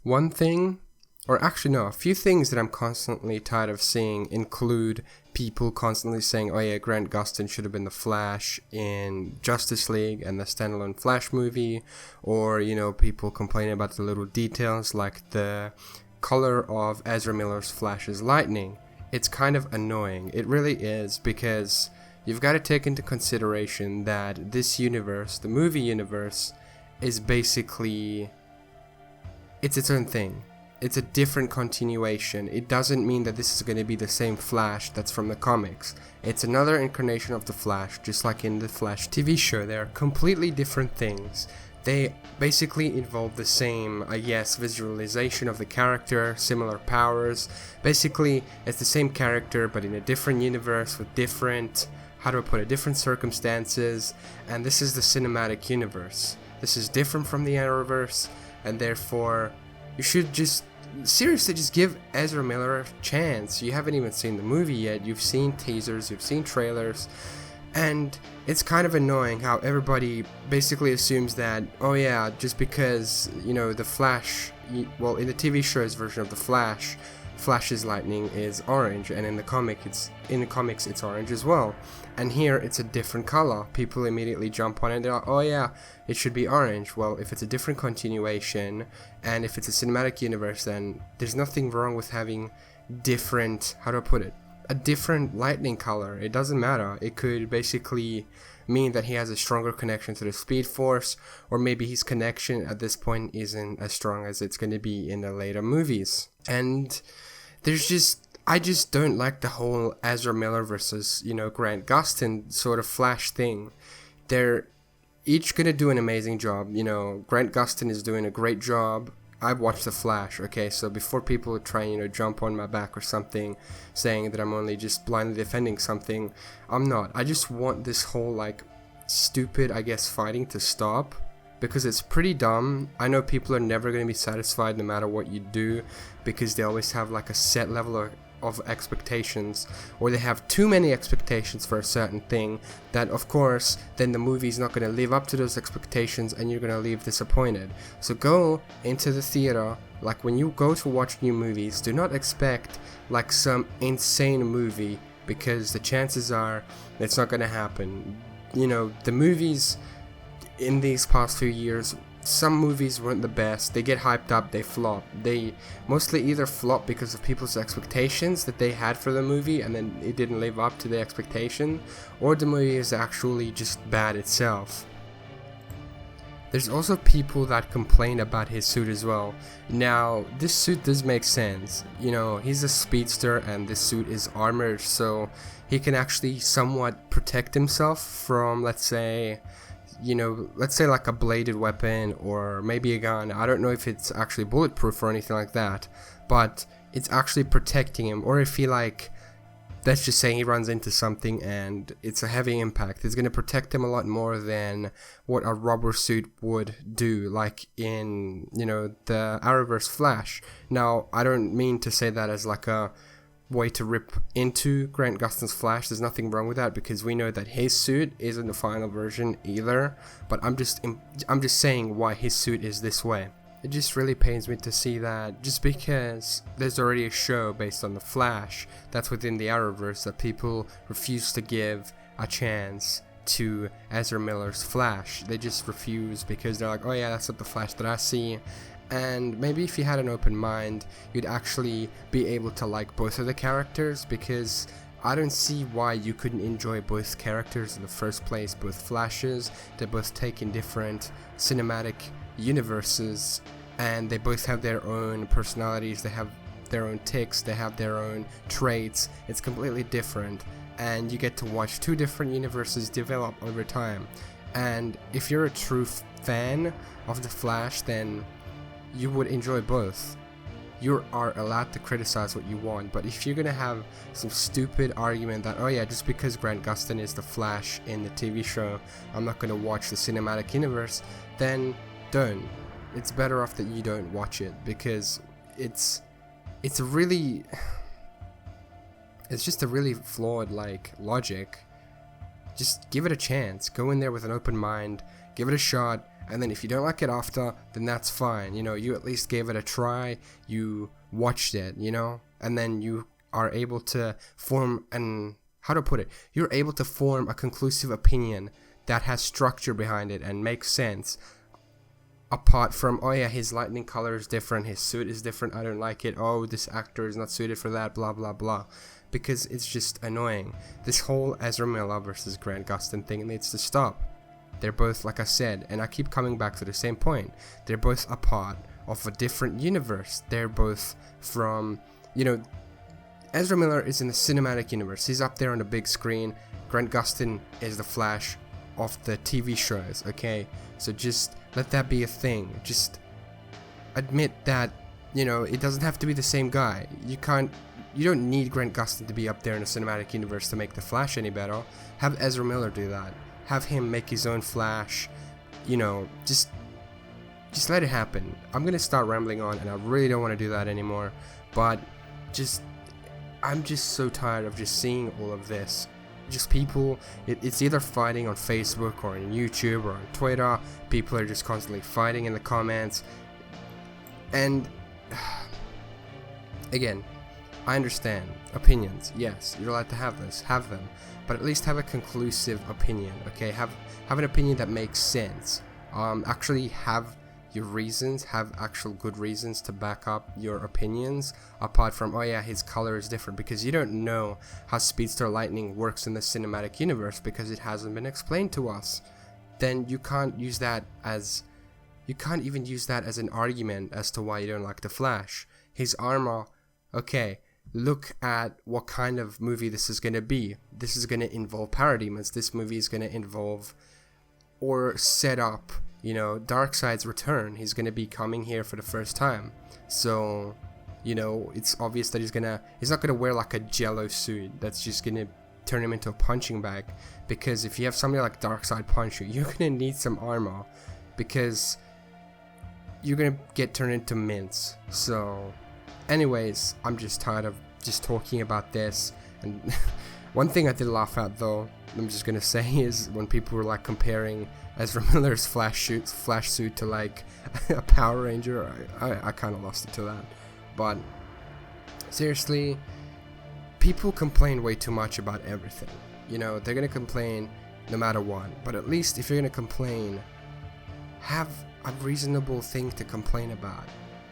One thing, or actually no, a few things that I'm constantly tired of seeing include people constantly saying, oh yeah, Grant Gustin should have been the Flash in Justice League and the standalone Flash movie, or, people complaining about the little details like the color of Ezra Miller's Flash's lightning. It's kind of annoying. It really is, because you've got to take into consideration that this universe, the movie universe, is basically, it's its own thing. It's a different continuation. It doesn't mean that this is going to be the same Flash that's from the comics. It's another incarnation of the Flash, just like in the Flash TV show. They are completely different things. They basically involve the same, visualization of the character, similar powers. Basically, it's the same character, but in a different universe with different, different circumstances. And this is the cinematic universe. This is different from the Arrowverse, and therefore, you should just give Ezra Miller a chance. You haven't even seen the movie yet. You've seen teasers, you've seen trailers, and it's kind of annoying how everybody basically assumes that, oh yeah, just because, the Flash, in the TV show's version of the Flash, Flash's lightning is orange, and in the comics it's orange as well. And here it's a different color. People immediately jump on it and they're like, oh yeah, it should be orange. Well, if it's a different continuation and if it's a cinematic universe, then there's nothing wrong with having different, a different lightning color. It doesn't matter. It could basically mean that he has a stronger connection to the Speed Force, or maybe his connection at this point isn't as strong as it's going to be in the later movies. And I just don't like the whole Ezra Miller versus, Grant Gustin sort of Flash thing. They're each going to do an amazing job. Grant Gustin is doing a great job. I've watched The Flash, okay? So before people try and, jump on my back or something, saying that I'm only just blindly defending something, I'm not. I just want this whole, stupid, fighting to stop, because it's pretty dumb. I know people are never going to be satisfied no matter what you do, because they always have, a set level of expectations, or they have too many expectations for a certain thing that, of course, then the movie's not going to live up to those expectations and you're going to leave disappointed. So go into the theater, when you go to watch new movies, do not expect some insane movie, because the chances are it's not going to happen. The movies in these past few years, some movies weren't the best. They get hyped up, they flop. They mostly either flop because of people's expectations that they had for the movie and then it didn't live up to the expectation, or the movie is actually just bad itself. There's also people that complain about his suit as well. Now, this suit does make sense. He's a speedster and this suit is armored, so he can actually somewhat protect himself from, let's say a bladed weapon or maybe a gun. I don't know if it's actually bulletproof or anything like that, but it's actually protecting him. Or if he let's just say he runs into something and it's a heavy impact, it's going to protect him a lot more than what a rubber suit would do, like in, the Arrowverse Flash. Now, I don't mean to say that as a way to rip into Grant Gustin's Flash. There's nothing wrong with that, because we know that his suit isn't the final version either, but I'm just saying why his suit is this way. It just really pains me to see that just because there's already a show based on the Flash that's within the Arrowverse, that people refuse to give a chance to Ezra Miller's Flash. They just refuse because they're like, oh yeah, that's not the Flash that I see. And maybe if you had an open mind, you'd actually be able to like both of the characters, because I don't see why you couldn't enjoy both characters in the first place, both Flashes. They both take in different cinematic universes, and they both have their own personalities, they have their own tics, they have their own traits. It's completely different, and you get to watch two different universes develop over time. And if you're a true fan of The Flash, then you would enjoy both. You are allowed to criticize what you want, but if you're gonna have some stupid argument that, oh yeah, just because Grant Gustin is the Flash in the TV show, I'm not gonna watch the cinematic universe, then don't. It's better off that you don't watch it, because it's just a really flawed logic. Just give it a chance. Go in there with an open mind, give it a shot, And then if you don't like it after, then that's fine. You know, you at least gave it a try, you watched it, you know, and then you are able to form you're able to form a conclusive opinion that has structure behind it and makes sense. Apart from, oh yeah, his lightning color is different, his suit is different, I don't like it, oh, this actor is not suited for that, blah blah blah. Because it's just annoying. This whole Ezra Miller versus Grant Gustin thing needs to stop. They're both, like I said, and I keep coming back to the same point, they're both a part of a different universe. They're both from, you know, Ezra Miller is in the cinematic universe, he's up there on the big screen. Grant Gustin is the Flash of the TV shows, okay? So just let that be a thing. Just admit that, you know, it doesn't have to be the same guy. You don't need Grant Gustin to be up there in the cinematic universe to make the Flash any better. Have Ezra Miller do that. Have him make his own Flash. You know, just let it happen. I'm gonna start rambling on, and I really don't want to do that anymore. But I'm just so tired of just seeing all of this. Just people, it's either fighting on Facebook or on YouTube or on Twitter. People are just constantly fighting in the comments. And again, I understand opinions. Yes, you're allowed to have them, but at least have a conclusive opinion. Okay, have an opinion that makes sense. Actually have your reasons, have actual good reasons to back up your opinions, apart from, oh yeah, his color is different, because you don't know how Speedster Lightning works in the cinematic universe because it hasn't been explained to us. Then you can't even use that as an argument as to why you don't like the Flash. His armor, okay, look at what kind of movie this is going to be. This is going to involve parademons. This movie is going to involve or set up, you know, Darkseid's return. He's going to be coming here for the first time. So, you know, it's obvious that he's not going to wear like a jello suit that's just going to turn him into a punching bag. Because if you have somebody like Darkseid punch you, you're going to need some armor. Because you're going to get turned into mince. So, anyways, I'm just tired of just talking about this. And one thing I did laugh at, though, I'm just going to say, is when people were like comparing Ezra Miller's Flash suit to like a Power Ranger. I kind of lost it to that. But seriously, people complain way too much about everything. You know, they're gonna complain no matter what. But at least if you're gonna complain, have a reasonable thing to complain about.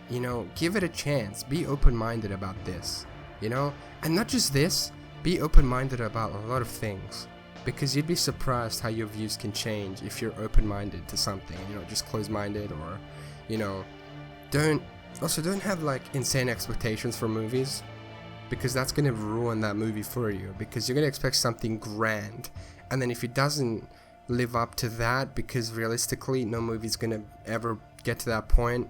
You know, give it a chance. Be open-minded about this. You know, and not just this. Be open-minded about a lot of things. Because you'd be surprised how your views can change if you're open-minded to something, you know, just closed-minded, or, you know, don't have like insane expectations for movies, because that's going to ruin that movie for you, because you're going to expect something grand, and then if it doesn't live up to that, because realistically no movie's going to ever get to that point,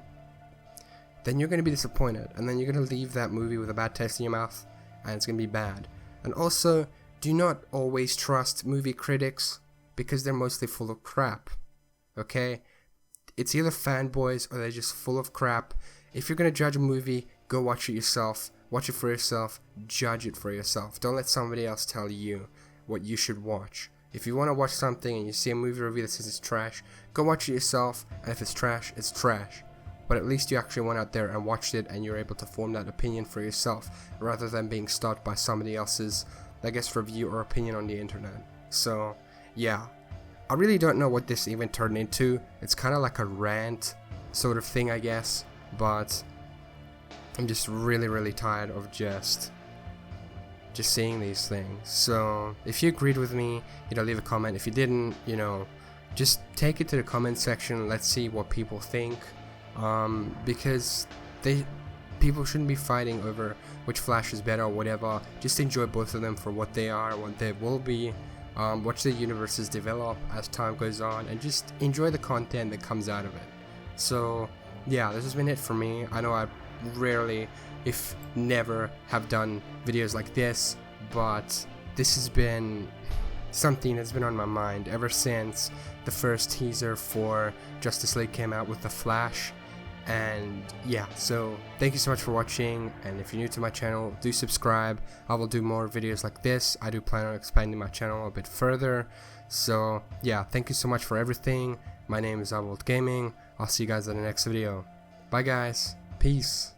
then you're going to be disappointed, and then you're going to leave that movie with a bad taste in your mouth, and it's going to be bad. And also, do not always trust movie critics, because they're mostly full of crap, okay? It's either fanboys or they're just full of crap. If you're gonna judge a movie, go watch it yourself, watch it for yourself, judge it for yourself. Don't let somebody else tell you what you should watch. If you want to watch something and you see a movie review that says it's trash, go watch it yourself, and if it's trash, it's trash. But at least you actually went out there and watched it, and you're able to form that opinion for yourself, rather than being stopped by somebody else's, I guess, review or opinion on the internet. So, yeah. I really don't know what this even turned into. It's kind of like a rant sort of thing, I guess. But I'm just really tired of just seeing these things. So, if you agreed with me, you know, leave a comment. If you didn't, you know, just take it to the comment section. Let's see what people think. Because people shouldn't be fighting over which Flash is better or whatever. Just enjoy both of them for what they are, what they will be. Watch the universes develop as time goes on, and just enjoy the content that comes out of it. So yeah, this has been it for me. I know I rarely, if never, have done videos like this, but this has been something that's been on my mind ever since the first teaser for Justice League came out with the Flash. And yeah, so thank you so much for watching, and if you're new to my channel, do subscribe. I will do more videos like this. I do plan on expanding my channel a bit further. So yeah, thank you so much for everything. My name is Avolt Gaming. I'll see you guys in the next video. Bye guys. Peace.